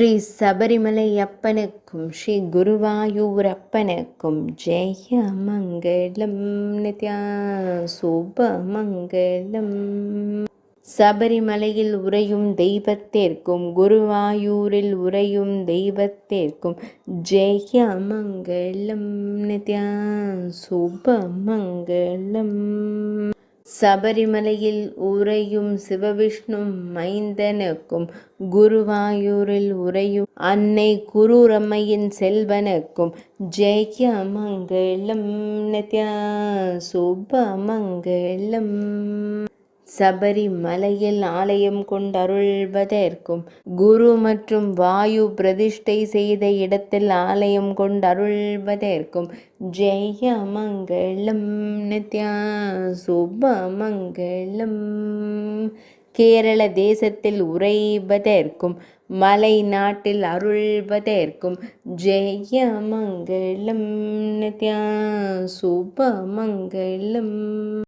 ஸ்ரீ சபரிமலை அப்பனுக்கும் ஸ்ரீ குருவாயூரப்பனுக்கும் ஜெய மங்களம் நித்யா சுபமங்களம். சபரிமலையில் உறையும் தெய்வத்திற்கும் குருவாயூரில் உறையும் தெய்வத்திற்கும் ஜெய மங்களம் நித்யா சுபமங்களம். சபரிமலையில் உறையும் சிவவிஷ்ணு மைந்தனுக்கும் குருவாயூரில் உறையும் அன்னை குரூரம்மையின் செல்வனுக்கும் ஜெய மங்களம் நித்யா சுபமங்களம். சபரிமலையில் ஆலயம் கொண்டருள்வதற்கும் குரு மற்றும் வாயு பிரதிஷ்டை செய்த இடத்தில் ஆலயம் கொண்டருள்வதற்கும் ஜெய மங்களம் நித்யா சுபமங்களம். கேரள தேசத்தில் உறைவதற்கும் மலை நாட்டில் அருள்வதற்கும் ஜெய மங்களம் நித்யா சுபமங்களம்.